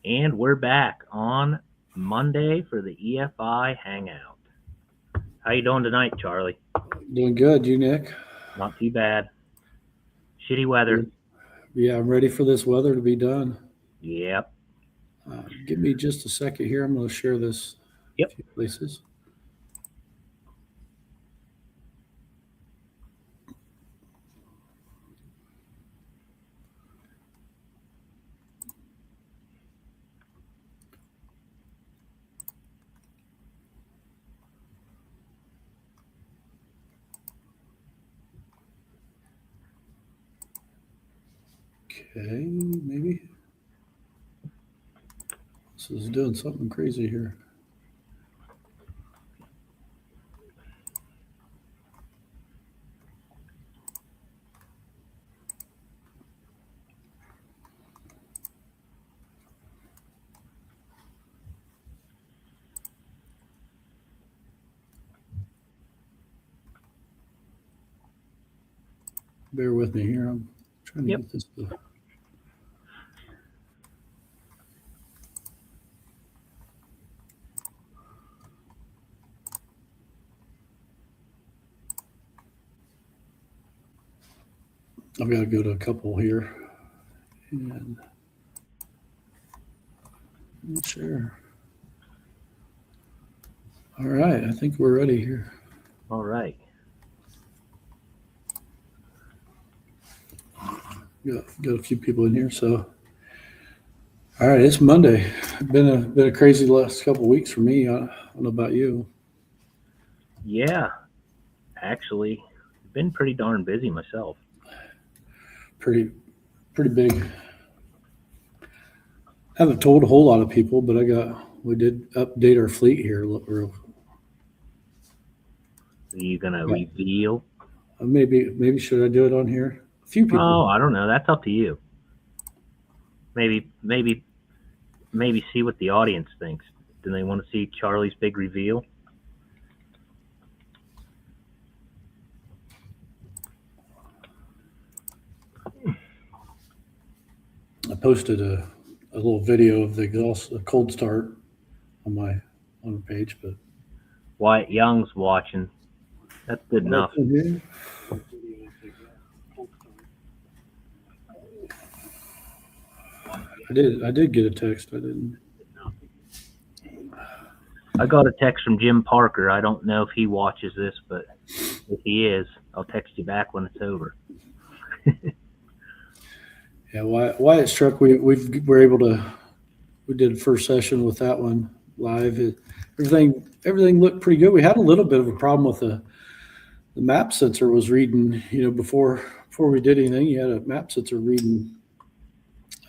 And we're back on Monday for the EFI Hangout. How you doing tonight, Charlie? Doing good. You, Nick? Not too bad. Shitty weather. Yeah, I'm ready for this weather to be done. Yep. Give me just a second here. I'm going to share this a Yep. few places. Okay, maybe. This is doing something crazy here. Bear with me here. I'm trying to Yep. get this to. I've got to go to a couple here. And share. All right, I think we're ready here. All right. Got a few people in here, so all right, it's Monday. Been a crazy last couple of weeks for me. I don't know about you. Yeah. Actually, been pretty darn busy myself. Pretty big. Haven't told a whole lot of people, but we did update our fleet here. Are you gonna Yeah. reveal? Maybe should I do it on here? A few people. Oh, I don't know. That's up to you. Maybe see what the audience thinks. Do they want to see Charlie's big reveal? I posted a little video of the exhaust, a cold start on the page, but Wyatt Young's watching. That's good enough. I did get a text. I didn't. I got a text from Jim Parker. I don't know if he watches this, but if he is, I'll text you back when it's over. Yeah, Wyatt struck. We're able to. We did first session with that one live. Everything looked pretty good. We had a little bit of a problem with the map sensor was reading. Before we did anything, you had a map sensor reading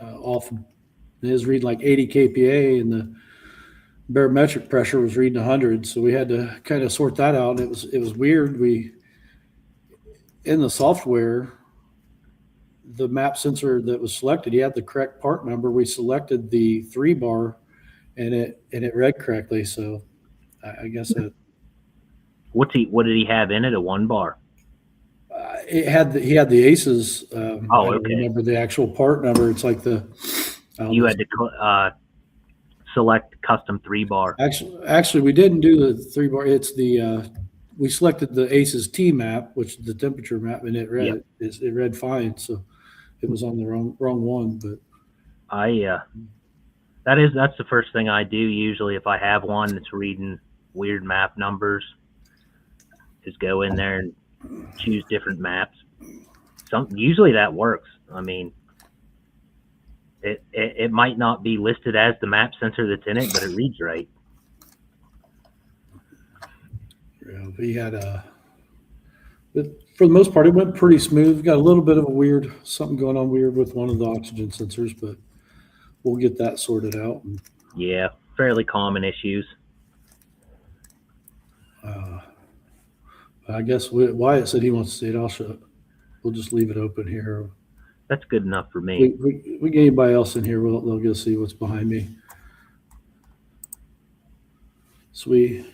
off. It was reading like 80 kPa, and the barometric pressure was reading 100. So we had to kind of sort that out. It was weird. We in the software, the map sensor that was selected, you had the correct part number. We selected the 3 bar, and it read correctly. So I guess What did he have in it? A 1 bar. he had the aces. Oh, I don't okay. remember the actual part number. It's like You had to select custom 3 bar. Actually, we didn't do the 3 bar. It's we selected the ACES T map, which is the temperature map, and it read fine. So it was on the wrong one. But that's the first thing I do usually if I have one that's reading weird map numbers. Is go in there and choose different maps. Usually that works. I mean, it might not be listed as the map sensor that's in it, but it reads right. yeah, we had but for the most part, it went pretty smooth. Got a little bit of something going on weird with one of the oxygen sensors, but we'll get that sorted out. Yeah, fairly common issues. I guess Wyatt said he wants to see it. We'll just leave it open here. That's good enough for me. We get anybody else in here, they'll get to see what's behind me. So we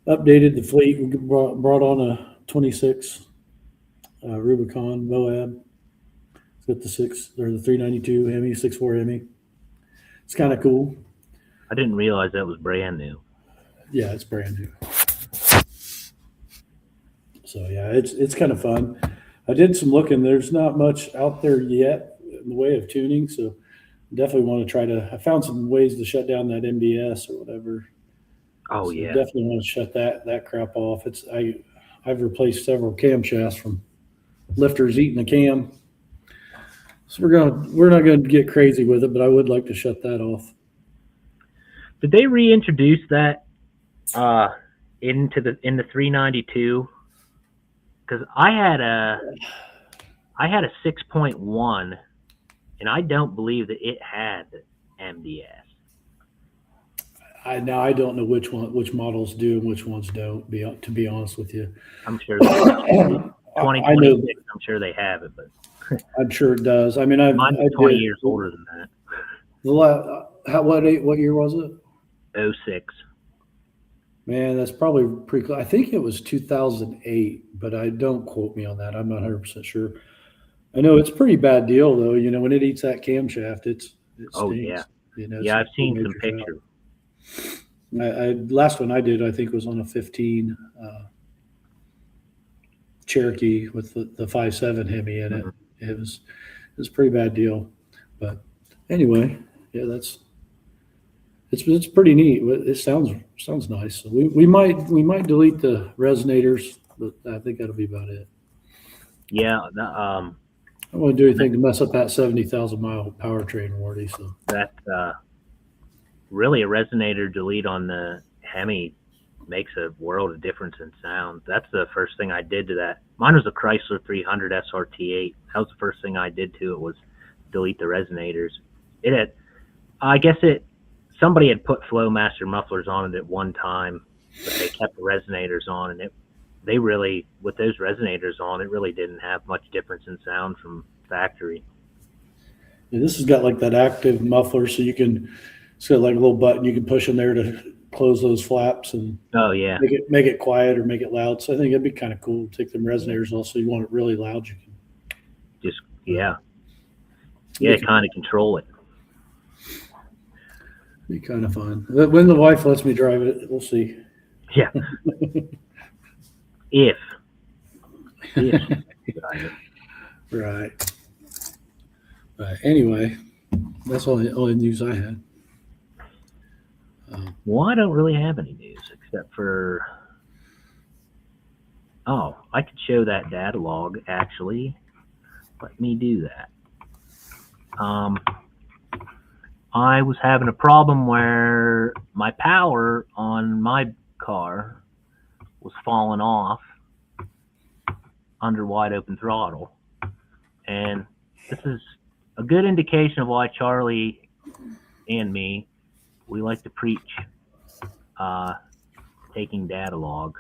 updated the fleet. We brought on a 26 Rubicon Moab. It's got the 392 Hemi, 6.4 Hemi. It's kind of cool. I didn't realize that was brand new. Yeah, it's brand new. So yeah, it's kind of fun. I did some looking. There's not much out there yet in the way of tuning, so definitely want to try to. I found some ways to shut down that MBS or whatever. Oh So yeah. definitely want to shut that crap off. I've replaced several camshafts from lifters eating the cam. So we're not gonna get crazy with it, but I would like to shut that off. Did they reintroduce that in the 392? Because I had a 6.1, and I don't believe that it had MDS. I don't know which models do and which ones don't. To be honest with you, I'm sure 2026. I'm sure they have it, but I'm sure it does. I mean, mine's 20 years older than that. What year was it? 06. Man, that's probably pretty close. I think it was 2008, but I don't quote me on that. I'm not 100% sure. I know it's a pretty bad deal though. You know, when it eats that camshaft, it stinks. Oh yeah. You know, Yeah, I've seen some pictures. Last one I did, I think, was on a 15 Cherokee with the 5.7 Hemi in it. Mm-hmm. It was a pretty bad deal. But anyway, yeah, it's pretty neat. It sounds nice. So we might delete the resonators, but I think that'll be about it. Yeah. I don't want to do anything to mess up that 70,000 mile powertrain warranty. So that's really a resonator delete on the Hemi makes a world of difference in sound. That's the first thing I did to that. Mine was a Chrysler 300 SRT8. That was the first thing I did to it, was delete the resonators. It had, I guess somebody had put Flowmaster mufflers on it at one time, but they kept the resonators on, and they really, with those resonators on, it really didn't have much difference in sound from factory. Yeah, this has got like that active muffler, so it's got like a little button you can push in there to close those flaps and oh yeah, make it quiet or make it loud. So I think it'd be kind of cool to take them resonators off. So you want it really loud, you can just kind of control it. Be kind of fun. When the wife lets me drive it, we'll see. Yeah. if. Right. But anyway, that's all the news I had. Well, I don't really have any news except for, I could show that data log actually. Let me do that. I was having a problem where my power on my car was falling off under wide open throttle. And this is a good indication of why Charlie and me, we like to preach taking data logs.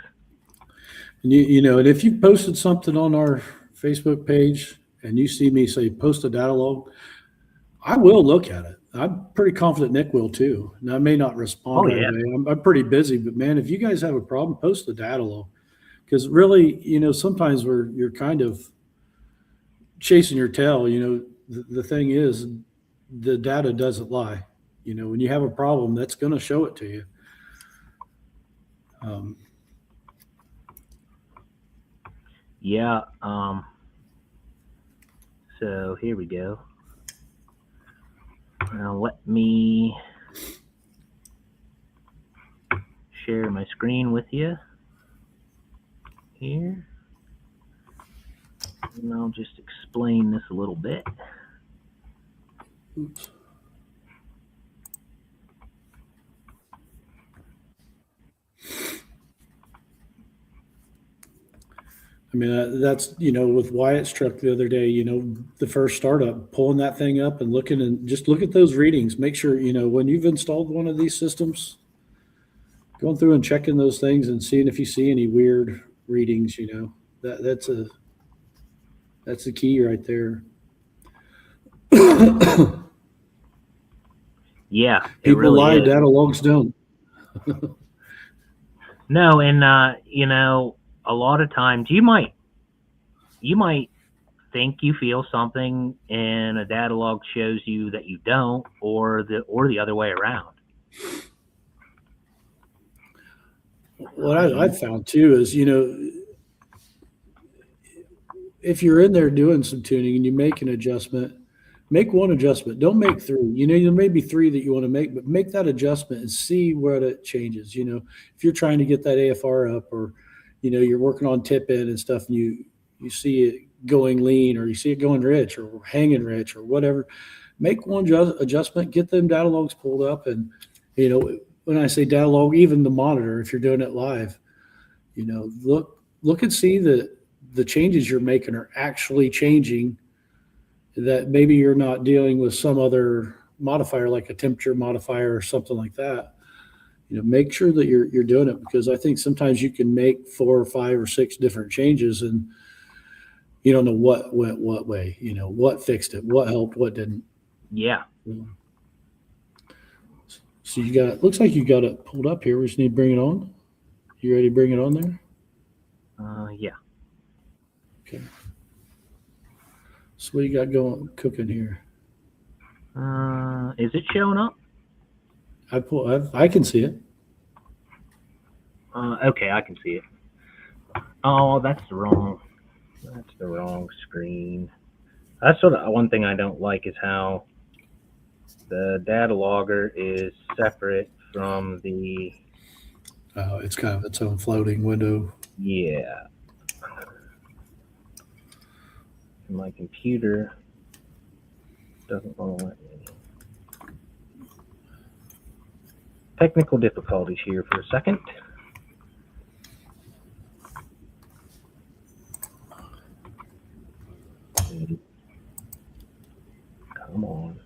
And and if you posted something on our Facebook page and you see me say post a data log, I will look at it. I'm pretty confident Nick will too. And I may not respond right away. I'm pretty busy, but man, if you guys have a problem, post the data log. Because really, sometimes you're kind of chasing your tail. The thing is, the data doesn't lie. When you have a problem, that's going to show it to you. So here we go. Now let me share my screen with you here. And I'll just explain this a little bit. Oops. I mean, that's, with Wyatt's truck the other day, the first startup, pulling that thing up and looking and just look at those readings. Make sure, when you've installed one of these systems, going through and checking those things and seeing if you see any weird readings, that's the key right there. Yeah. People really lie, is. data logs don't. No, and a lot of times you might think you feel something and a data log shows you that you don't, or the other way around. What I've found too is, if you're in there doing some tuning and you make an adjustment, make one adjustment. Don't make three. There may be three that you want to make, but make that adjustment and see what it changes. If you're trying to get that AFR up, or you're working on tip in and stuff, and you see it going lean, or you see it going rich or hanging rich or whatever, make one adjustment, get them data logs pulled up. And when I say data log, even the monitor, if you're doing it live, look and see that the changes you're making are actually changing, that maybe you're not dealing with some other modifier like a temperature modifier or something like that. Make sure that you're doing it, because I think sometimes you can make 4 or 5 or 6 different changes and you don't know what went what way, what fixed it, what helped, what didn't. Yeah. So looks like you got it pulled up here. We just need to bring it on. You ready to bring it on there? Yeah. Okay. So what you got cooking here? Is it showing up? I can see it. Okay, I can see it. Oh, that's the wrong screen. That's one thing I don't like, is how the data logger is separate from the. It's kind of its own floating window. Yeah. My computer doesn't want to let me. Technical difficulties here for a second. Come on.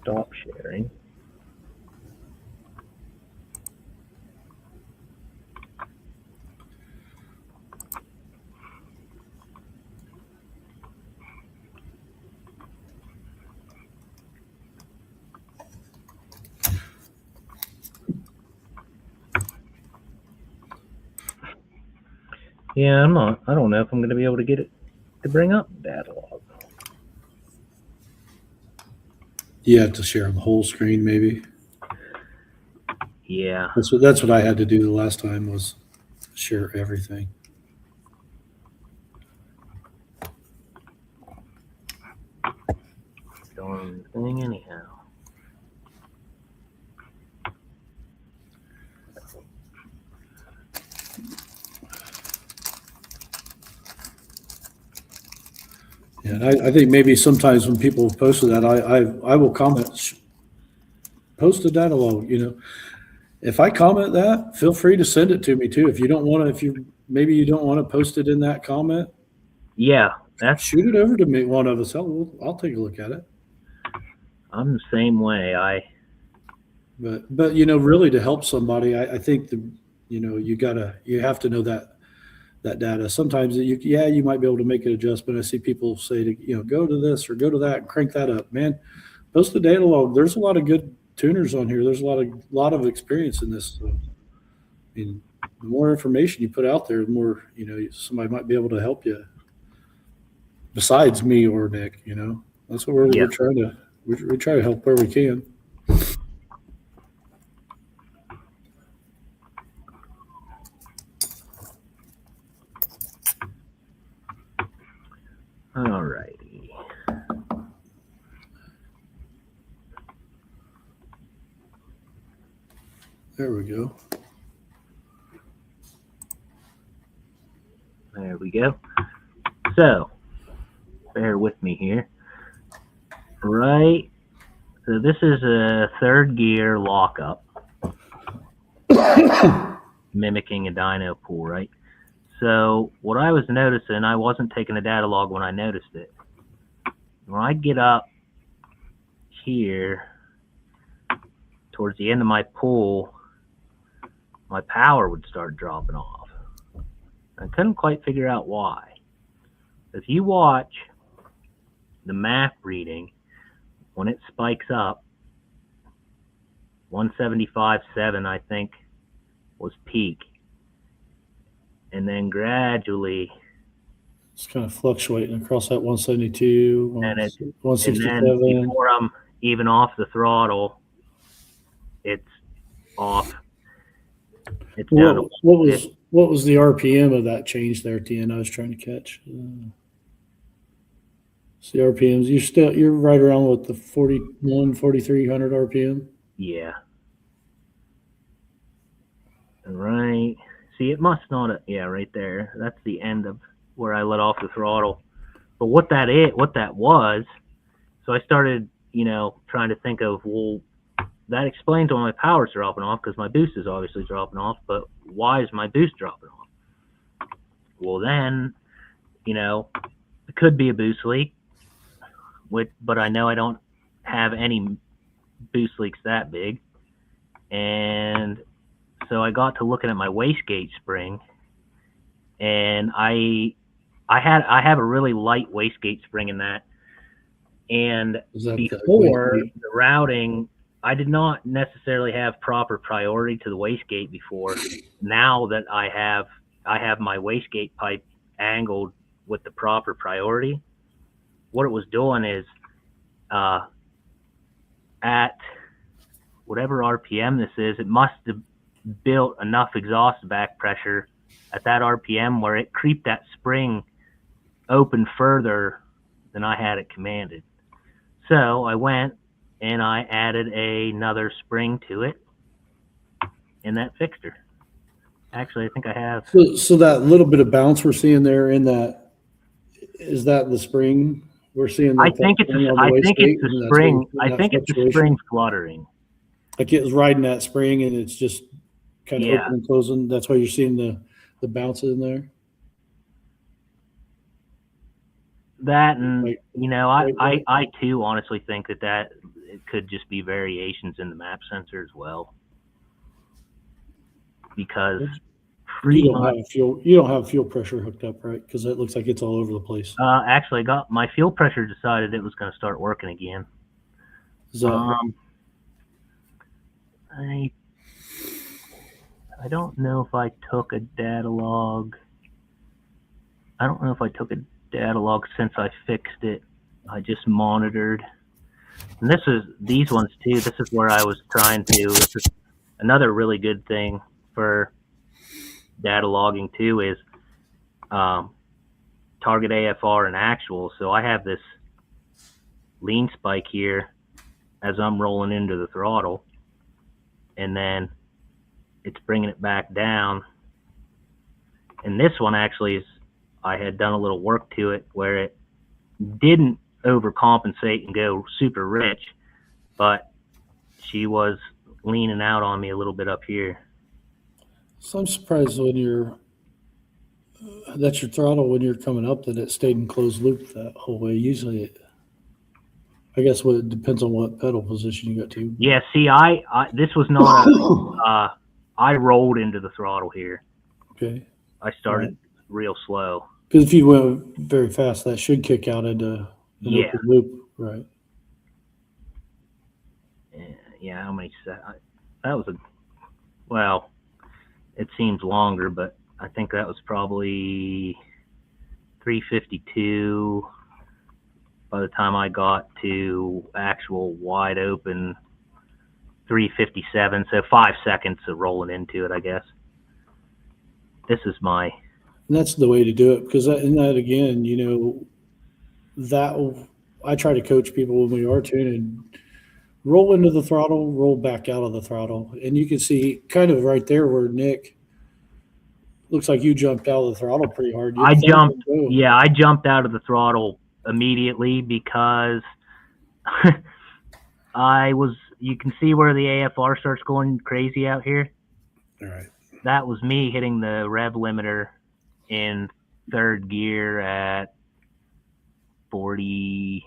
Stop sharing. Yeah, I don't know if I'm going to be able to get it to bring up data log. You have to share the whole screen, maybe. Yeah. That's what I had to do the last time, was share everything. Darn thing anyhow. Yeah, and I think maybe sometimes when people have posted that, I will comment, post a data log. If I comment that, feel free to send it to me too. If you don't want to, maybe you don't want to post it in that comment. Yeah, shoot it over to me, one of us. I'll take a look at it. I'm the same way. But really, to help somebody, I think you have to know that data. Sometimes you might be able to make an adjustment. I see people say to go to this or go to that and crank that up. Man, post the data log. There's a lot of good tuners on here. There's a lot of experience in this. So, the more information you put out there, the more somebody might be able to help you. Besides me or Nick, that's what we're trying to. We try to help where we can. All righty. There we go. There we go. So, bear with me here. Right. So this is a third gear lockup, mimicking a dyno pool, right? So what I was noticing, I wasn't taking a data log when I noticed it. When I get up here towards the end of my pool, my power would start dropping off. I couldn't quite figure out why. If you watch the map reading, when it spikes up, 175.7, I think, was peak. And then gradually It's kind of fluctuating across that 172, and then 167. before I'm even off the throttle, it's off. It's down to What was the RPM of that change there, TN? I was trying to catch. See RPMs. You're right around with the 4,300 RPM. Yeah. Right. See, it must not. Yeah, right there. That's the end of where I let off the throttle. But what that was. So I started, trying to think of, well, that explains why my power's dropping off, because my boost is obviously dropping off. But why is my boost dropping off? Well, then, it could be a boost leak. But I know I don't have any boost leaks that big. And so I got to looking at my wastegate spring, and I have a really light wastegate spring in that. And before the routing, I did not necessarily have proper priority to the wastegate before. Now that I have my wastegate pipe angled with the proper priority, what it was doing is at whatever RPM this is, it must have built enough exhaust back pressure at that RPM where it creeped that spring open further than I had it commanded. So I went and I added another spring to it, and that fixed her. Actually, I think I have. So that little bit of bounce we're seeing there is that the spring we're seeing? I think it's the spring. I think it's the spring fluttering. Like it was riding that spring and it's just kind of open and closing. That's why you're seeing the bounces in there. That, and I too honestly think that it could just be variations in the map sensor as well, because you don't have fuel pressure hooked up, right? Because it looks like it's all over the place. Actually, I got my fuel pressure decided it was going to start working again. I don't know if I took a data log. I don't know if I took a data log since I fixed it. I just monitored. And these ones too. This is where I was trying to. This is another really good thing for data logging too is target AFR and actual. So I have this lean spike here as I'm rolling into the throttle, and then it's bringing it back down. And this one actually is, I had done a little work to it where it didn't overcompensate and go super rich, but she was leaning out on me a little bit up here. So I'm surprised when that's your throttle when you're coming up that it stayed in closed loop that whole way. Usually I guess it depends on what pedal position you got to. Yeah, see, this was not I rolled into the throttle here. Okay. I started real slow. Because if you went very fast, that should kick out into an open loop, right? Yeah, how many that was it seems longer, but I think that was probably 352 by the time I got to actual wide open 357. So 5 seconds of rolling into it, I guess. This is my. And that's the way to do it, because again, I try to coach people when we are tuning. Roll into the throttle, roll back out of the throttle. And you can see kind of right there where Nick looks like you jumped out of the throttle pretty hard. I jumped out of the throttle immediately because you can see where the AFR starts going crazy out here. All right. That was me hitting the rev limiter in third gear at 40.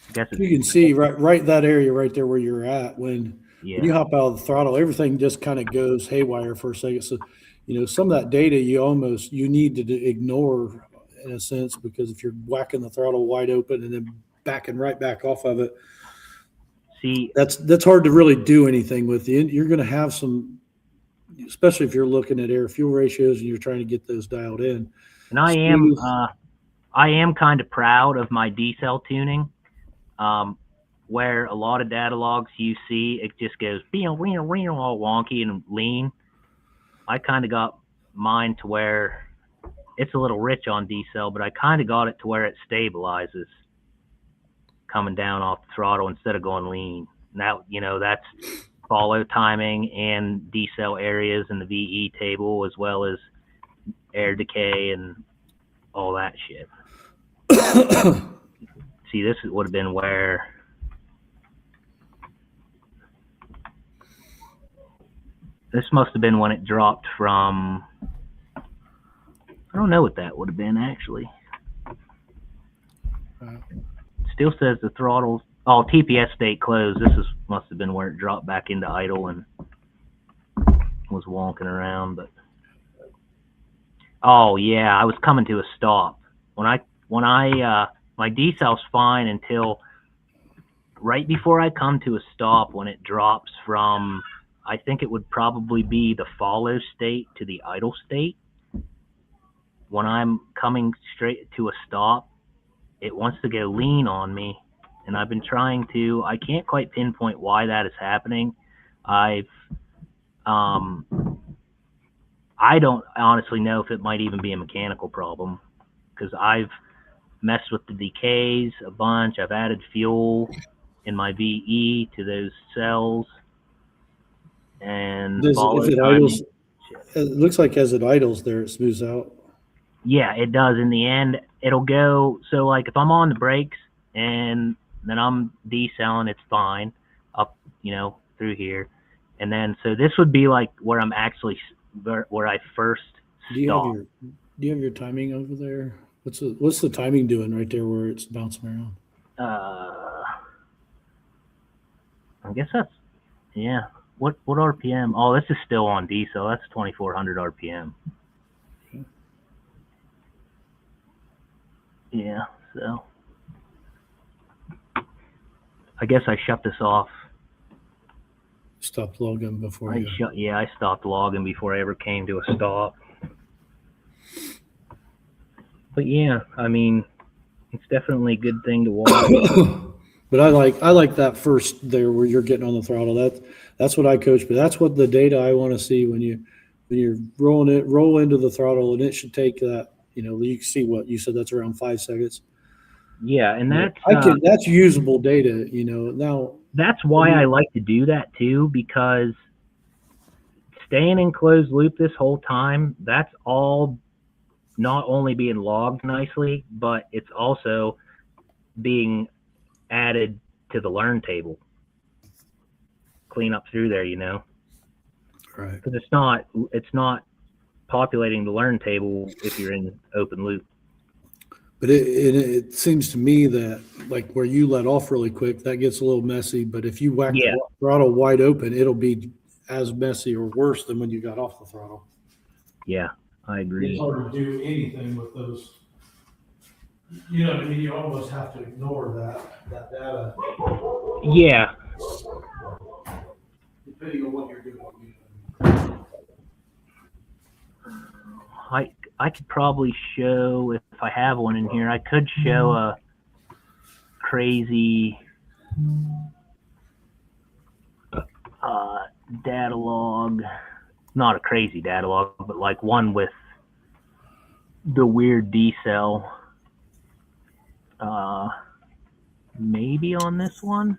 I guess you can see right that area right there where you're at when you hop out of the throttle, everything just kind of goes haywire for a second. So, some of that data you need to ignore in a sense, because if you're whacking the throttle wide open and then backing right back off of it, see, that's hard to really do anything with. You're going to have some, especially if you're looking at air fuel ratios and you're trying to get those dialed in. And I am I am kind of proud of my decel tuning. Where a lot of data logs you see, it just goes all wonky and lean. I kind of got mine to where it's a little rich on decel, but I kind of got it to where it stabilizes coming down off the throttle instead of going lean. Now, that's follow timing and decel areas in the VE table, as well as air decay and all that shit. See, this would have been where this must have been when it dropped from, I don't know what that would have been actually. Still says the throttle's, TPS state closed. This must have been where it dropped back into idle and was wonking around. But oh yeah, I was coming to a stop when I my decel's fine until right before I come to a stop, when it drops from, I think it would probably be the follow state to the idle state. When I'm coming straight to a stop, it wants to go lean on me. And I've been trying to, I can't quite pinpoint why that is happening. I don't honestly know if it might even be a mechanical problem, because I've messed with the decays a bunch. I've added fuel in my VE to those cells. And if it idles, it looks like as it idles there, it smooths out. Yeah, it does. In the end, it'll go. So like if I'm on the brakes and then I'm decelling, it's fine up, through here. And then, so this would be like where I'm actually, where I first stop. Do you have your timing over there? What's the timing doing right there where it's bouncing around? I guess that's, yeah. What RPM? Oh, this is still on diesel. That's 2400 RPM. Okay. Yeah, so I guess I shut this off. Stopped logging before I stopped logging before I ever came to a stop. But yeah, I mean, it's definitely a good thing to watch. But I like that first there where you're getting on the throttle. That's what I coach, but that's what the data I want to see when you're roll into the throttle, and it should take that. You can see what you said. That's around 5 seconds. Yeah, and that's usable data. Now that's why I like to do that too, because staying in closed loop this whole time, that's all not only being logged nicely, but it's also being added to the learn table. Clean up through there, Right. Because it's not populating the learn table if you're in open loop. But it seems to me that like where you let off really quick, that gets a little messy. But if you whack the throttle wide open, it'll be as messy or worse than when you got off the throttle. Yeah, I agree. It's hard to do anything with those. You know what I mean? You almost have to ignore that data. Yeah. Depending on what you're doing. I could probably show, if I have one in here, I could show a crazy data log. Not a crazy data log, but like one with the weird decel. Maybe on this one.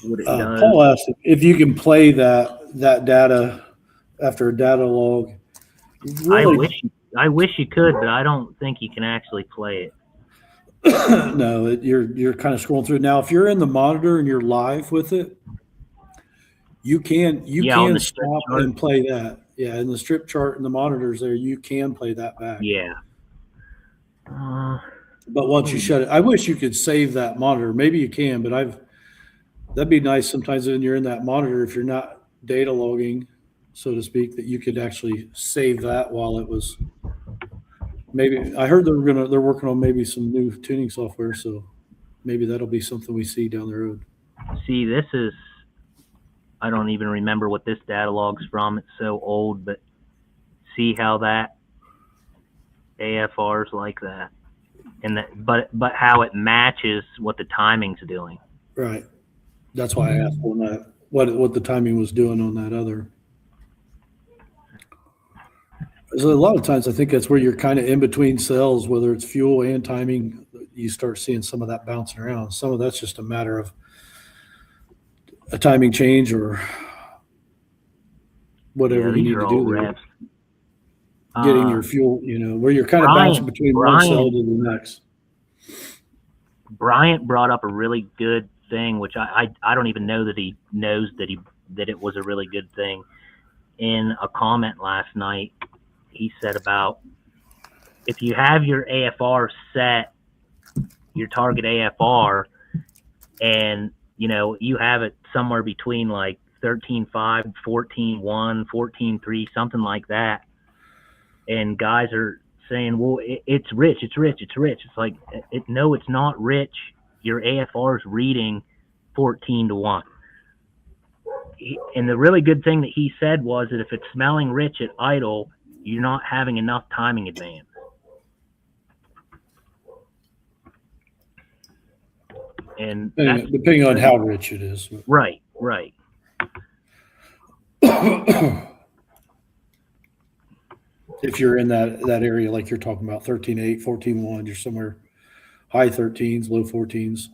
What it does. Paul asked if you can play that data after a data log. Really, I wish you could, but I don't think you can actually play it. No, you're kind of scrolling through. Now, if you're in the monitor and you're live with it, you can stop and play that. Yeah, in the strip chart and the monitors there, you can play that back. Yeah. But once you shut it, I wish you could save that monitor. Maybe you can, but that'd be nice sometimes when you're in that monitor, if you're not data logging, so to speak, that you could actually save that while it was. Maybe I heard they're working on maybe some new tuning software, so maybe that'll be something we see down the road. See, this is, I don't even remember what this data log's from. It's so old, but see how that AFRs like that, and but how it matches what the timing's doing. Right. That's why I asked on that, what the timing was doing on that other. So a lot of times I think that's where you're kind of in between cells, whether it's fuel and timing, you start seeing some of that bouncing around. Some of that's just a matter of a timing change or whatever you these need are to all do there. reps. Getting your fuel, where you're kind of bouncing between one cell to the next. Bryant brought up a really good thing, which I don't even know that he knows that it was a really good thing. In a comment last night, he said about if you have your AFR set, your target AFR, and you have it somewhere between like 13.5, 14.1, 14.3, something like that, and guys are saying, well, it's rich. It's like, no, it's not rich. Your AFR is reading 14-1. And the really good thing that he said was that if it's smelling rich at idle, you're not having enough timing advance. And depending on how rich it is. Right. If you're in that area, like you're talking about 13.8, 14.1, you're somewhere high 13s, low 14s.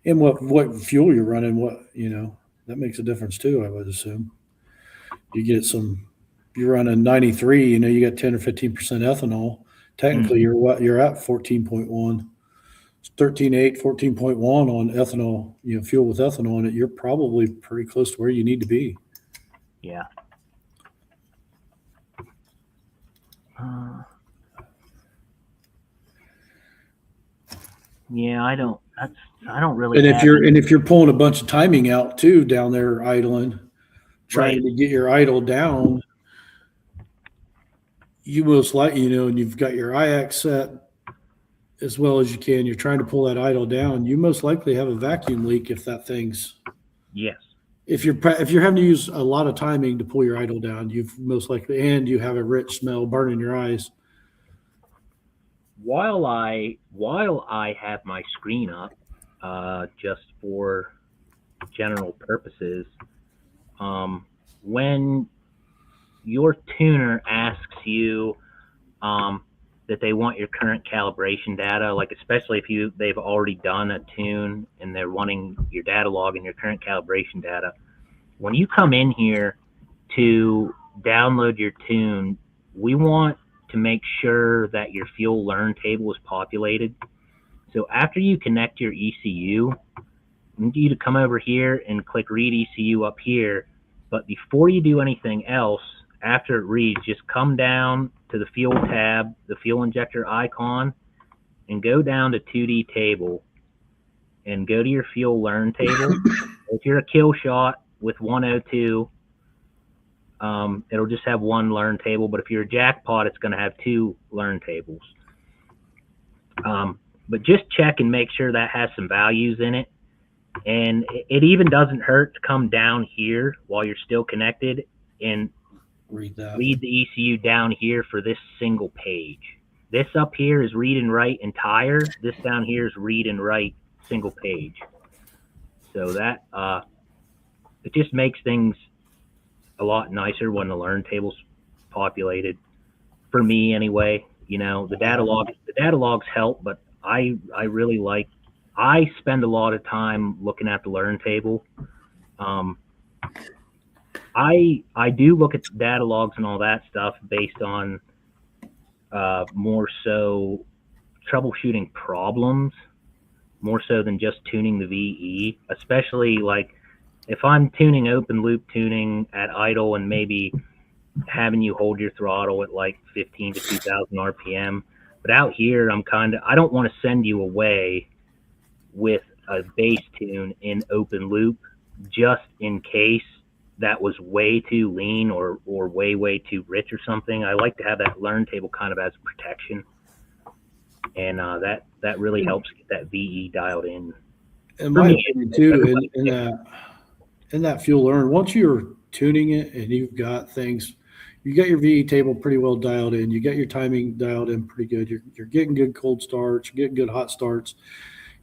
And what fuel you're running, that makes a difference too, I would assume. You're running 93, you got 10 or 15% ethanol. Technically, you're at 14.1. 13.8, 14.1 on ethanol, fuel with ethanol in it, you're probably pretty close to where you need to be. Yeah. Yeah, I don't really. And if you're pulling a bunch of timing out too down there idling, trying to get your idle down, you most likely, and you've got your IX set as well as you can. You're trying to pull that idle down. You most likely have a vacuum leak if that thing's. Yes. If you're having to use a lot of timing to pull your idle down, you've most likely, and you have a rich smell burning your eyes. While I have my screen up, just for general purposes, when your tuner asks you that they want your current calibration data, like especially if they've already done a tune and they're wanting your data log and your current calibration data, when you come in here to download your tune, we want to make sure that your fuel learn table is populated. So after you connect your ECU, I need you to come over here and click read ECU up here. But before you do anything else, after it reads, just come down to the fuel tab, the fuel injector icon, and go down to 2D table and go to your fuel learn table. If you're a kill shot with 102, it'll just have one learn table, but if you're a jackpot, it's going to have two learn tables. But just check and make sure that has some values in it. And it even doesn't hurt to come down here while you're still connected and read the ECU down here for this single page. This up here is read and write entire. This down here is read and write single page. So that it just makes things a lot nicer when the learn table's populated. For me, anyway. The data logs help, but I really like. I spend a lot of time looking at the learn table. I do look at data logs and all that stuff based on more so troubleshooting problems, more so than just tuning the VE, especially like if I'm tuning open loop tuning at idle and maybe having you hold your throttle at like 15 to 2000 RPM. But out here, I don't want to send you away with a bass tune in open loop just in case that was way too lean or way too rich or something. I like to have that learn table kind of as protection. And that really helps get that VE dialed in. And my opinion too, in that fuel learn, once you're tuning it and you've got things, you got your VE table pretty well dialed in. You got your timing dialed in pretty good. You're getting good cold starts, you're getting good hot starts.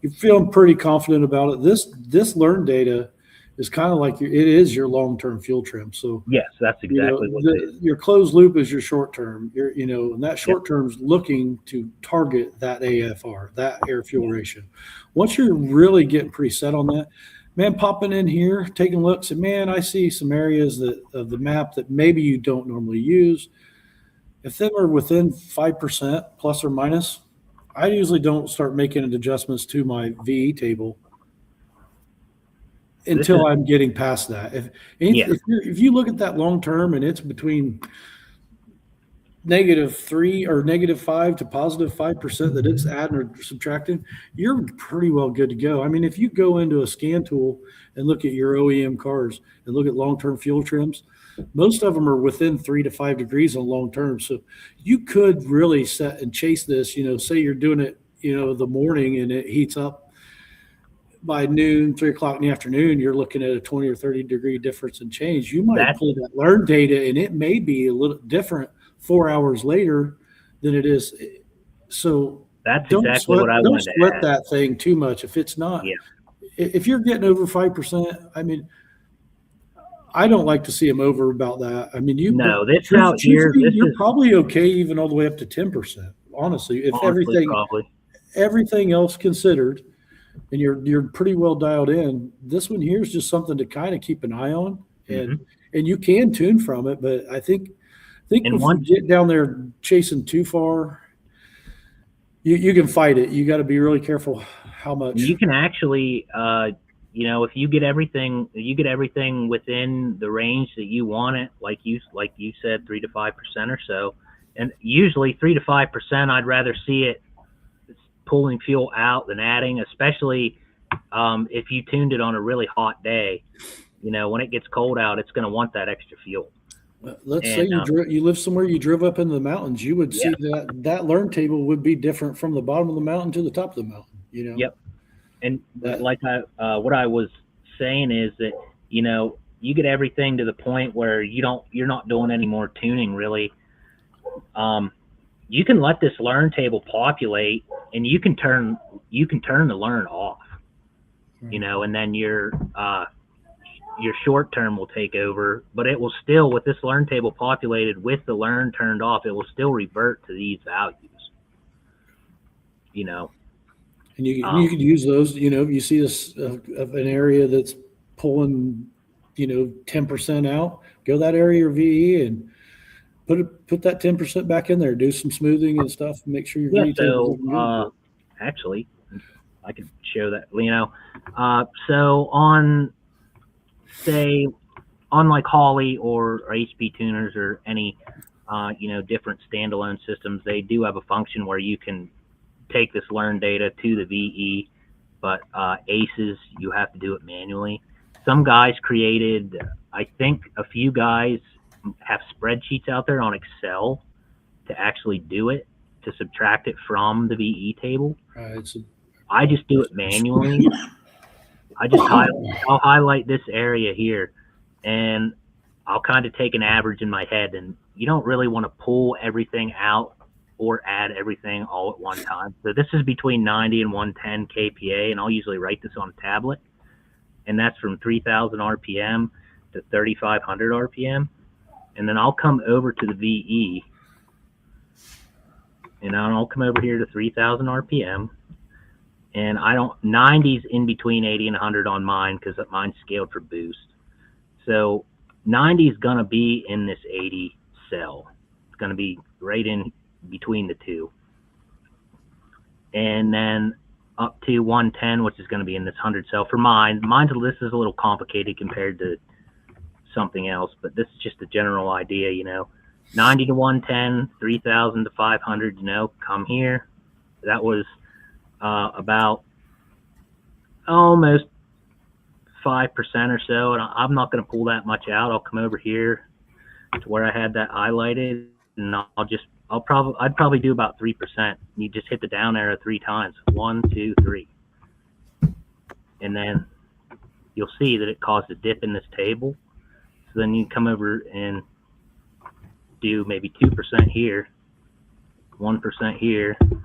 You're feeling pretty confident about it. This learn data is kind of like it is your long term fuel trim. So Yes, that's exactly what it is. your closed loop is your short term. And that Yep. short term is looking to target that AFR, that air fuel ratio. Once you're really getting pretty set on that, man, popping in here, taking looks, and man, I see some areas of the map that maybe you don't normally use. If them are within 5% plus or minus, I usually don't start making adjustments to my VE table until I'm getting past that. If you look at that long term and it's between -3 or -5 to +5% that it's adding or subtracting, you're pretty well good to go. I mean, if you go into a scan tool and look at your OEM cars and look at long-term fuel trims, most of them are within 3 to 5 degrees on long term. So you could really set and chase this, say you're doing it, the morning and it heats up by noon, 3 o'clock in the afternoon, you're looking at a 20 or 30 degree difference in change. You might pull that learn data and it may be a little different 4 hours later than it is. So that's exactly what I wanted to add. Don't sweat that thing too much. If it's not, if you're getting over 5%, I mean, I don't like to see them over about that. I mean, this out here, you're probably okay even all the way up to 10%. Honestly, if everything else considered, and you're pretty well dialed in, this one here is just something to kind of keep an eye on, and you can tune from it. But I think if you get down there chasing too far, you can fight it. You got to be really careful how much you can actually. If you get everything within the range that you want it, like you said, 3 to 5% or so, and usually 3 to 5%, I'd rather see it pulling fuel out than adding, especially if you tuned it on a really hot day. When it gets cold out, it's going to want that extra fuel. Let's say you live somewhere, you drove up into the mountains, you would see that learn table would be different from the bottom of the mountain to the top of the mountain. Yep. And what I was saying is that you get everything to the point where you're not doing any more tuning really. You can let this learn table populate, and you can turn the learn off, and then your short term will take over, but it will still, with this learn table populated with the learn turned off, it will still revert to these values. And you can use those. You see this of an area that's pulling, 10% out. Go that area of VE and put that 10% back in there. Do some smoothing and stuff. And make sure your VE table so actually, I can show that. So on like Holly or HP tuners or any different standalone systems, they do have a function where you can take this learn data to the VE, but ACES, you have to do it manually. Some guys created, I think a few guys have spreadsheets out there on Excel to actually do it, to subtract it from the VE table. I just do it manually. I'll highlight this area here, and I'll kind of take an average in my head, and you don't really want to pull everything out or add everything all at one time. So this is between 90 and 110 kPa, and I'll usually write this on a tablet, and that's from 3,000 RPM to 3,500 RPM. And then I'll come over to the VE, and I'll come over here to 3,000 RPM, and 90's in between 80 and 100 on mine because mine's scaled for boost. So 90 is going to be in this 80 cell. It's going to be right in between the two, and then up to 110, which is going to be in this 100 cell for mine. This is a little complicated compared to something else, but this is just a general idea. 90 to 110, 3,000 to 500. Come here. That was about almost 5% or so, and I'm not going to pull that much out. I'll come over here to where I had that highlighted, and I'd probably do about 3%. You just hit the down arrow 3 times. 1, 2, 3. And then you'll see that it caused a dip in this table. So then you come over and do maybe 2% here, 1% here, and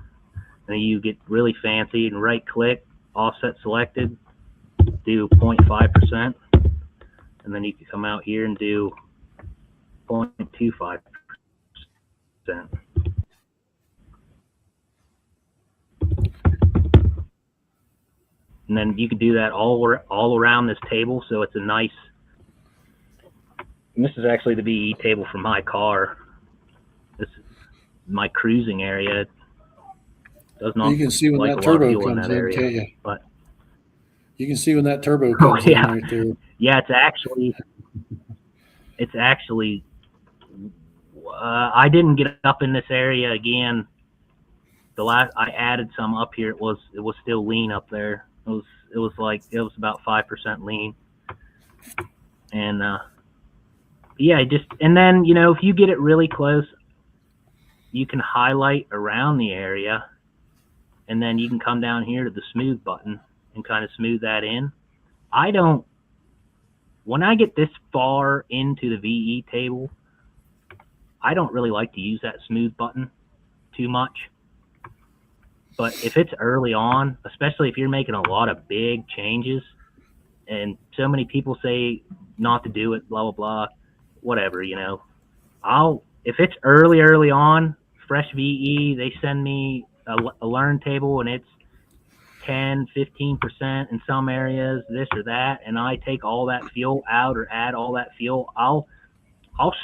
then you get really fancy and right click, offset selected, do 0.5%, and then you can come out here and do 0.25%. And then you can do that all around this table, so it's a nice. And this is actually the VE table for my car. This is my cruising area. It does not. You can see when like that turbo comes in, area, can't you? But you can see when that turbo comes in right there. Yeah, it's actually. I didn't get up in this area again. The last I added some up here, it was still lean up there. It was about 5% lean, and yeah, and then if you get it really close, you can highlight around the area, and then you can come down here to the smooth button and kind of smooth that in. When I get this far into the VE table, I don't really like to use that smooth button too much. But if it's early on, especially if you're making a lot of big changes, and so many people say not to do it, blah, blah, blah, whatever, if it's early on, fresh VE, they send me a learn table and it's 10, 15% in some areas, this or that, and I take all that fuel out or add all that fuel, I'll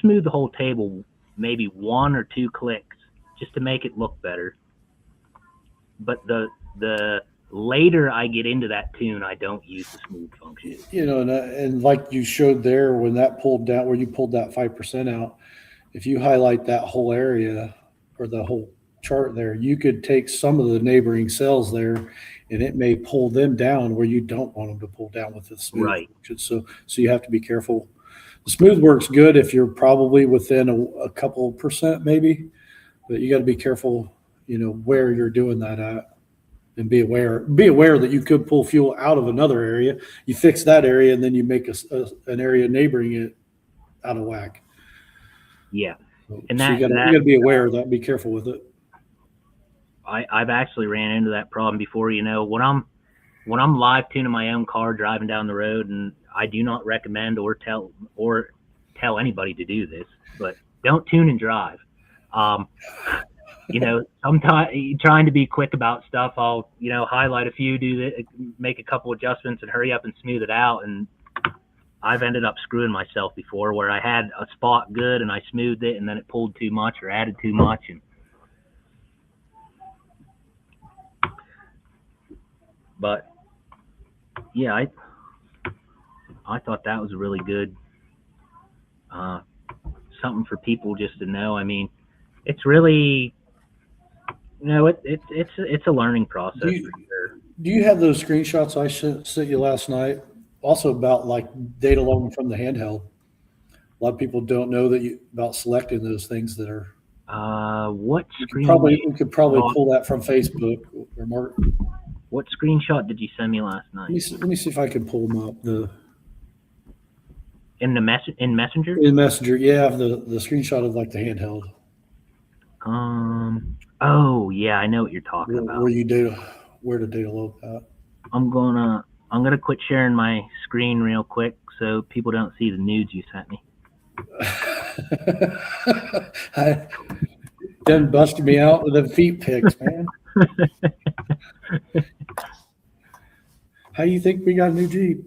smooth the whole table maybe 1 or 2 clicks just to make it look better. But the later I get into that tune, I don't use the smooth function. And like you showed there, when that pulled down, where you pulled that 5% out, if you highlight that whole area or the whole chart there, you could take some of the neighboring cells there, and it may pull them down where you don't want them to pull down with the smooth function. So you have to be careful. The smooth works good if you're probably within a couple percent maybe, but you got to be careful, where you're doing that at, and be aware that you could pull fuel out of another area. You fix that area, and then you make an area neighboring it out of whack. Yeah, and so you got to be aware of that. Be careful with it. I've actually ran into that problem before. When I'm live tuning my own car driving down the road, and I do not recommend or tell anybody to do this, but don't tune and drive. Sometimes trying to be quick about stuff, I'll, highlight a few, make a couple adjustments and hurry up and smooth it out. And I've ended up screwing myself before where I had a spot good and I smoothed it and then it pulled too much or added too much. But yeah, I thought that was really good. Something for people just to know. I mean, it's really, it's a learning process for sure. Do you have those screenshots I sent you last night? Also about like data logging from the handheld. A lot of people don't know about selecting those things that are. What screen? We could probably pull that from Facebook or Mark. What screenshot did you send me last night? Let me see if I can pull them up. In Messenger? In Messenger, yeah, the screenshot of like the handheld. Oh yeah, I know what you're talking about. Where to data log that? I'm gonna quit sharing my screen real quick so people don't see the nudes you sent me. Done busted me out with the feet pics, man. How do you think we got a new Jeep?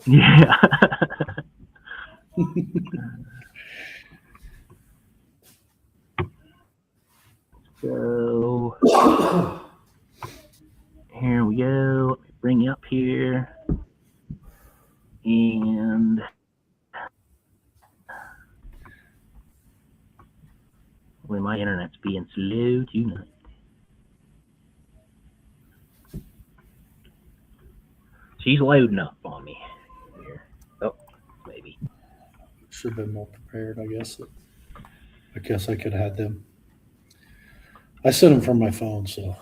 Yeah. So here we go. Let me bring you up here. And well, my internet's being slow tonight. She's loading up on me here. Oh, maybe. Should have been more prepared, I guess. I guess I could have had them. I sent them from my phone, so.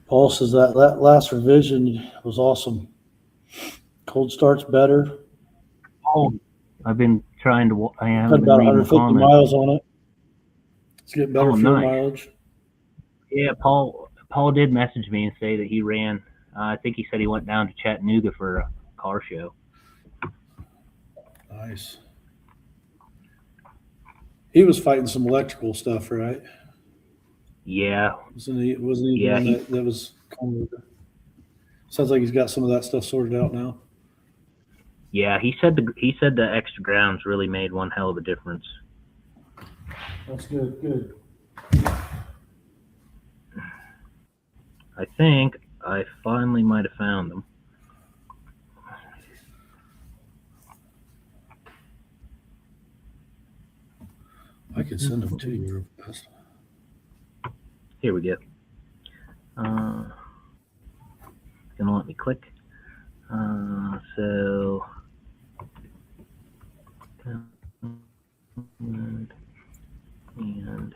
Paul says that last revision was awesome. Cold start's better. Oh, I've been trying to. I Put haven't been about reading the 150 comments. miles on it. It's getting better fuel Nice. mileage. Yeah, Paul did message me and say that he ran. I think he said he went down to Chattanooga for a car show. Nice. He was fighting some electrical stuff, right? Yeah. Wasn't he the Yeah, one that was sounds like he's got some of that stuff sorted out now. Yeah, he said the extra grounds really made one hell of a difference. That's good. Good. I think I finally might have found them. I could send them to you. Here we go. Gonna let me click. So and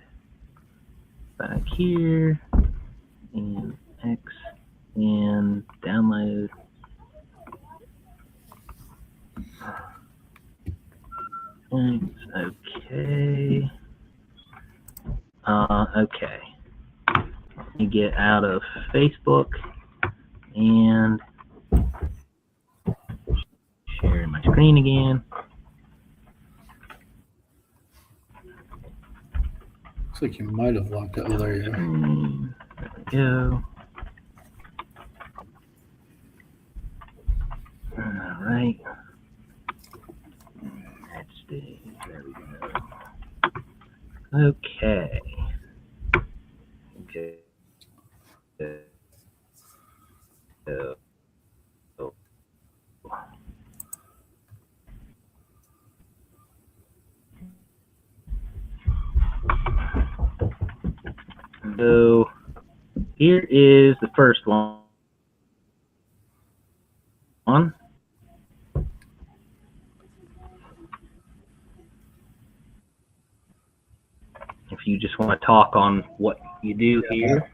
back here and X and download. Okay. Okay. Let me get out of Facebook and share my screen again. Looks like you might have locked it. Oh, there you are. There we go. All right. Let's see. There we go. Okay. Okay. So here is the first one. If you just want to talk on what you do here.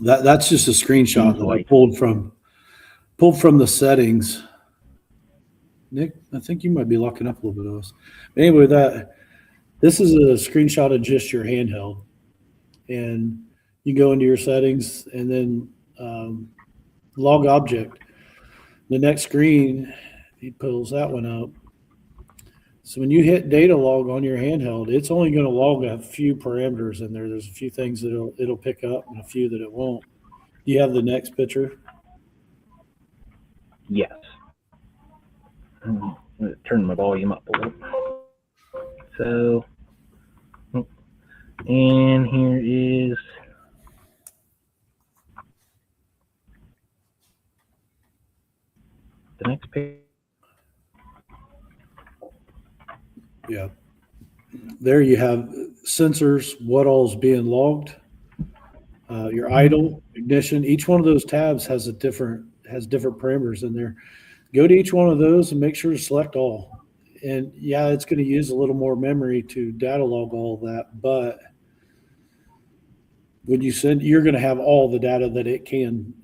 That's just a screenshot that I pulled from the settings. Nick, I think you might be locking up a little bit of us. But anyway, this is a screenshot of just your handheld, and you go into your settings and then log object. The next screen, he pulls that one up. So when you hit data log on your handheld, it's only going to log a few parameters in there. There's a few things that it'll pick up and a few that it won't. Do you have the next picture? Yes. I'm going to turn my volume up a little. So, and here is the next page. Yeah. There you have sensors, what all's being logged, your idle, ignition. Each one of those tabs has different parameters in there. Go to each one of those and make sure to select all. And yeah, it's going to use a little more memory to data log all of that, but when you send, you're going to have all the data that it can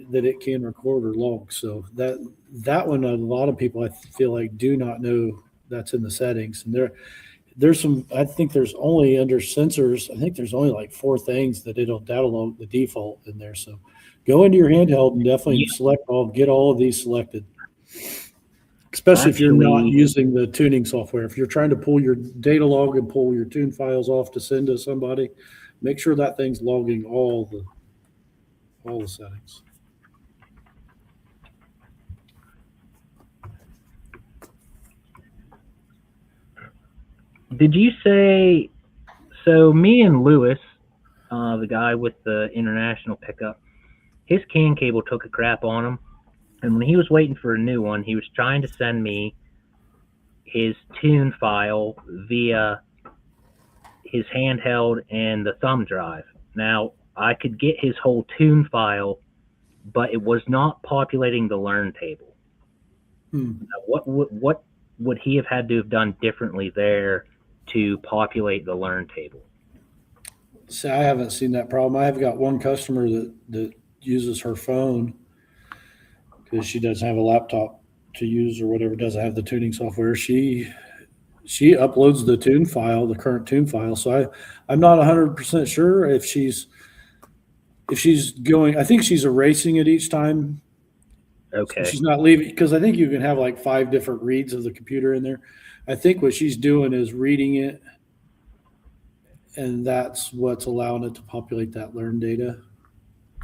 record or log. So that one, a lot of people I feel like do not know that's in the settings. And there's some, I think there's only under sensors, I think there's only like 4 things that it'll data log the default in there. So go into your handheld and definitely get all of these selected. Especially if you're not using the tuning software. If you're trying to pull your data log and pull your tune files off to send to somebody, make sure that thing's logging all the settings. Did you say, so me and Lewis, the guy with the international pickup, his CAN cable took a crap on him. And when he was waiting for a new one, he was trying to send me his tune file via his handheld and the thumb drive. Now, I could get his whole tune file, but it was not populating the learn table. Now, what would he have had to have done differently there to populate the learn table? See, I haven't seen that problem. I have got one customer that uses her phone because she doesn't have a laptop to use or whatever, doesn't have the tuning software. She uploads the tune file, the current tune file. So I'm not 100% sure if she's going. I think she's erasing it each time. Okay. So she's not leaving, because I think you can have like 5 different reads of the computer in there. I think what she's doing is reading it, and that's what's allowing it to populate that learn data.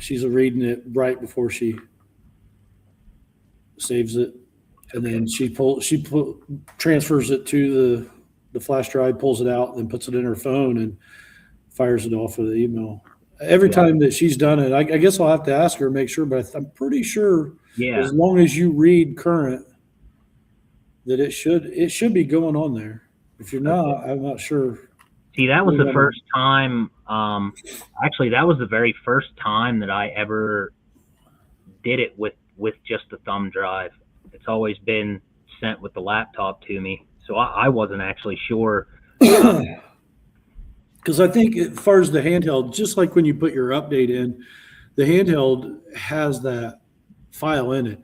She's reading it right before she saves it, and then she transfers it to the flash drive, pulls it out, and puts it in her phone and fires it off with the email. Every time that she's done it, I guess I'll have to ask her, make sure, but I'm pretty sure as long as you read current, that it should be going on there. If you're not, I'm not sure. See, that was the first time. Actually, that was the very first time that I ever did it with just the thumb drive. It's always been sent with the laptop to me, so I wasn't actually sure. Because I think as far as the handheld, just like when you put your update in, the handheld has that file in it.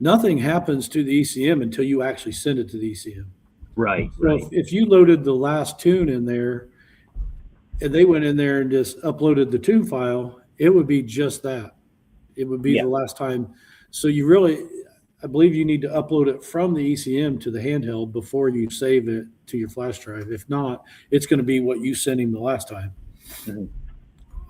Nothing happens to the ECM until you actually send it to the ECM. Right. So right. if you loaded the last tune in there and they went in there and just uploaded the tune file, it would be just that. It would be the last time. So you really, I believe you need to upload it from the ECM to the handheld before you save it to your flash drive. If not, it's going to be what you sent him the last time. Mm-hmm.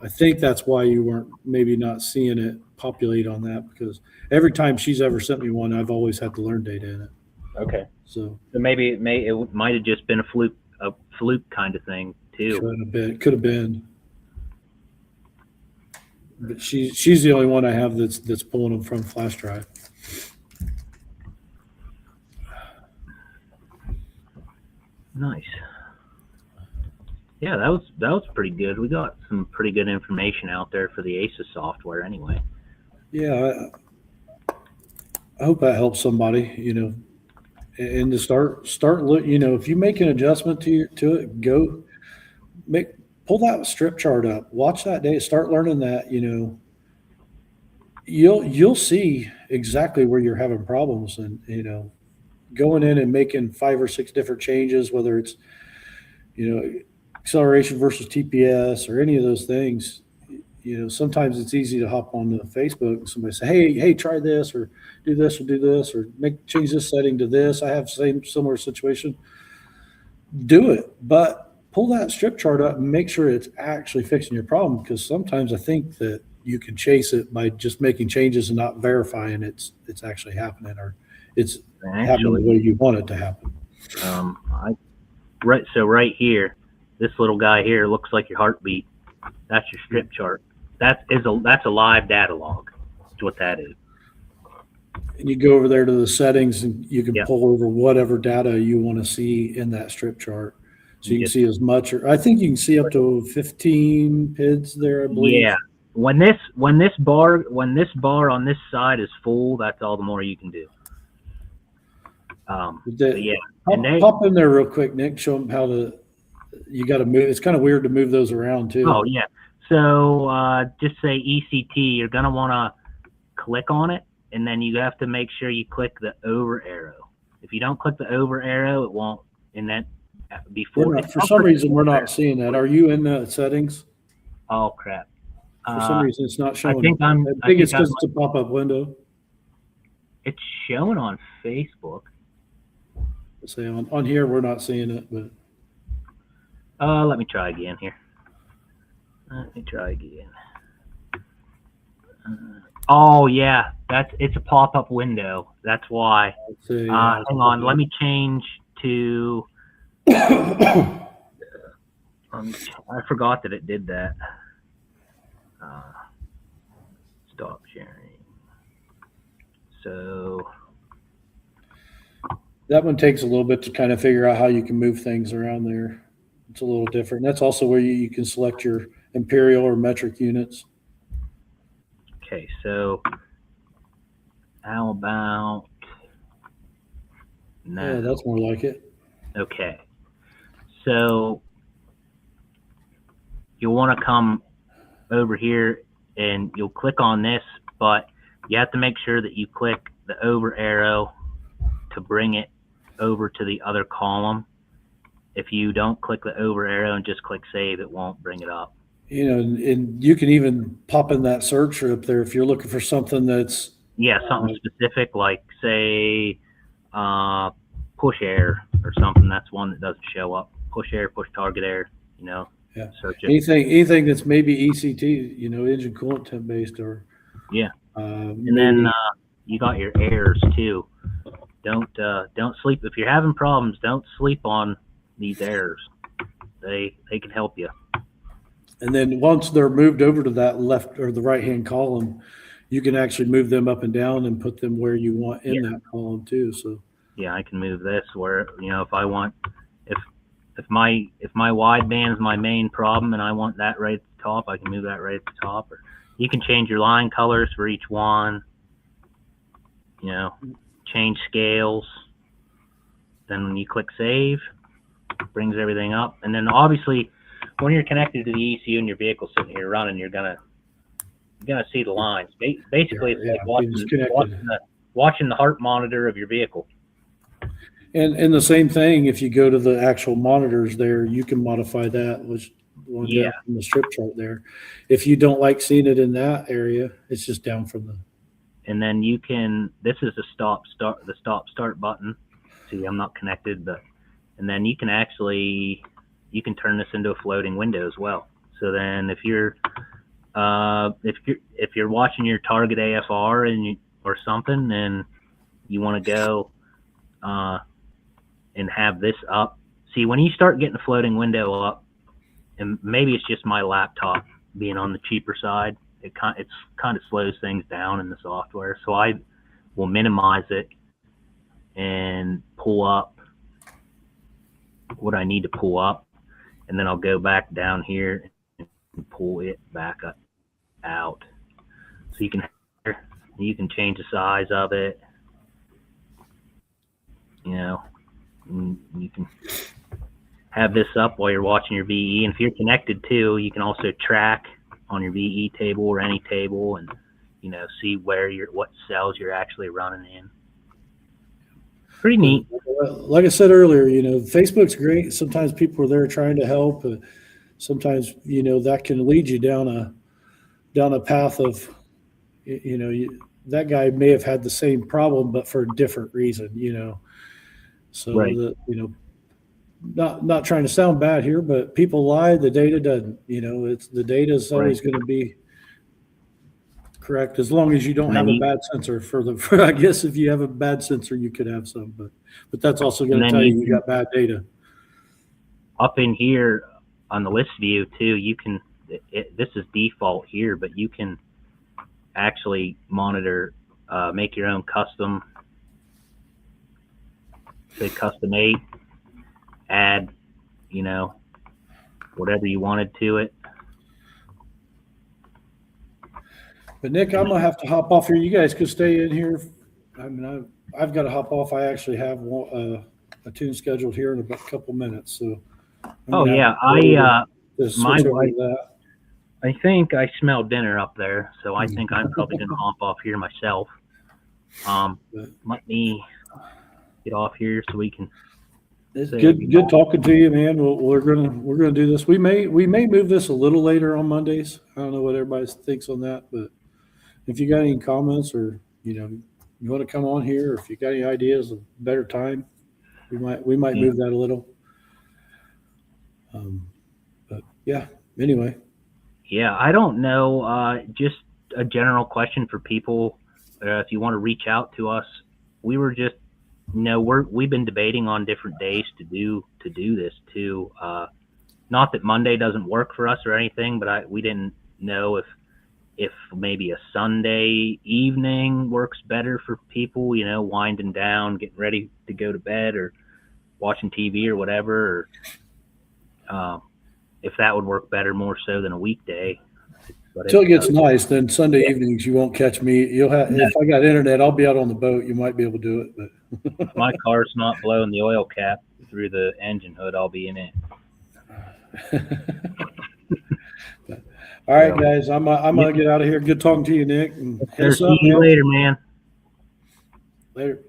I think that's why you weren't maybe not seeing it populate on that, because every time she's ever sent me one, I've always had the learn data in it. Okay. So maybe it might have just been a fluke kind of thing too. Could have been. But she's the only one I have that's pulling them from flash drive. Nice. Yeah, that was pretty good. We got some pretty good information out there for the ASUS software anyway. Yeah, I hope that helps somebody, and to start look, if you make an adjustment to it, pull that strip chart up, watch that data, start learning that, you'll see exactly where you're having problems, and going in and making 5 or 6 different changes, whether it's acceleration versus TPS or any of those things. Sometimes it's easy to hop onto Facebook and somebody say, hey, try this, or do this, or change this setting to this. I have similar situation. Do it, but pull that strip chart up and make sure it's actually fixing your problem, because sometimes I think that you can chase it by just making changes and not verifying it's actually happening, or it's happening the way you want it to happen. Right here, this little guy here looks like your heartbeat. That's your strip chart. That's a live data log. That's what that is. And you go over there to the settings, and you can pull over whatever data you want to see in that strip chart. So you can see as much, or I think you can see up to 15 PIDs there, I believe. Yeah. When this bar on this side is full, that's all the more you can do. Pop in there real quick, Nick. Show them how you got to move. It's kind of weird to move those around too. Oh yeah. So just say ECT. You're gonna want to click on it, and then you have to make sure you click the over arrow. If you don't click the over arrow, it won't. And that before for some reason we're not seeing that. Are you in the settings? Oh crap! For some reason it's not showing. I think it's because it's a pop-up window. It's showing on Facebook. Say on here we're not seeing it, but. Let me try again here. Oh yeah, it's a pop-up window. That's why. Hang on, let me change to. I forgot that it did that. Stop sharing. So. That one takes a little bit to kind of figure out how you can move things around there. It's a little different. That's also where you can select your imperial or metric units. Okay, so how about now? Yeah, that's more like it. Okay, so you'll want to come over here and you'll click on this, but you have to make sure that you click the over arrow to bring it over to the other column. If you don't click the over arrow and just click save, it won't bring it up. And you can even pop in that search up there if you're looking for something that's something specific, like say push air or something. That's one that doesn't show up. Push air, push target air. Yeah. Search it. Anything that's maybe ECT, engine coolant temp based, or and then you got your airs too. Don't sleep if you're having problems. Don't sleep on these airs. They can help you. And then once they're moved over to that left or the right hand column, you can actually move them up and down and put them where you want in that column too. So I can move this where if I want if my wideband is my main problem and I want that right at the top, I can move that right at the top. Or you can change your line colors for each one. Change scales. Then when you click save, it brings everything up. And then obviously, when you're connected to the ECU in your vehicle sitting here running, you're gonna see the lines. Basically, it's like watching the heart monitor of your vehicle. And the same thing, if you go to the actual monitors there, you can modify that, which one down from the strip chart there. If you don't like seeing it in that area, it's just down from the. And then you can. This is the stop start button. See, I'm not connected, and then you can turn this into a floating window as well. So then if you're watching your target AFR or something, and you want to go and have this up. See, when you start getting a floating window up, and maybe it's just my laptop being on the cheaper side, it's kind of slows things down in the software. So I will minimize it and pull up what I need to pull up, and then I'll go back down here and pull it back out. So you can change the size of it. You can have this up while you're watching your VE, and if you're connected too, you can also track on your VE table or any table, and see what cells you're actually running in. Pretty neat. Like I said earlier, Facebook's great. Sometimes people are there trying to help. Sometimes that can lead you down a path of that guy may have had the same problem but for a different reason. So right. Not trying to sound bad here, but people lie. The data doesn't. It's the data is always going to be correct as long as you don't have a bad sensor. I guess if you have a bad sensor, you could have some, but that's also going to tell you got bad data. Up in here on the list view too, you can. This is default here, but you can actually monitor, make your own custom. Say custom 8, add, whatever you wanted to it. But Nick, I'm gonna have to hop off here. You guys could stay in here. I mean, I've got to hop off. I actually have a tune scheduled here in about a couple minutes. So. My wife. I think I smell dinner up there, so I think I'm probably gonna hop off here myself. Let me get off here so we can. It's good talking to you, man. We're gonna do this. We may move this a little later on Mondays. I don't know what everybody thinks on that, but if you got any comments or you want to come on here, or if you got any ideas of better time, we might move that a little. But yeah. Anyway. Yeah, I don't know. Just a general question for people. If you want to reach out to us, we were just. We've been debating on different days to do this too. Not that Monday doesn't work for us or anything, but we didn't know if maybe a Sunday evening works better for people. Winding down, getting ready to go to bed, or watching TV or whatever. Or if that would work better more so than a weekday. Until it gets nice, then Sunday evenings you won't catch me. If I got internet, I'll be out on the boat. You might be able to do it, but if my car's not blowing the oil cap through the engine hood, I'll be in it. All right, guys, I'm gonna get out of here. Good talking to you, Nick. And hit us See up, you man. later, man. Later.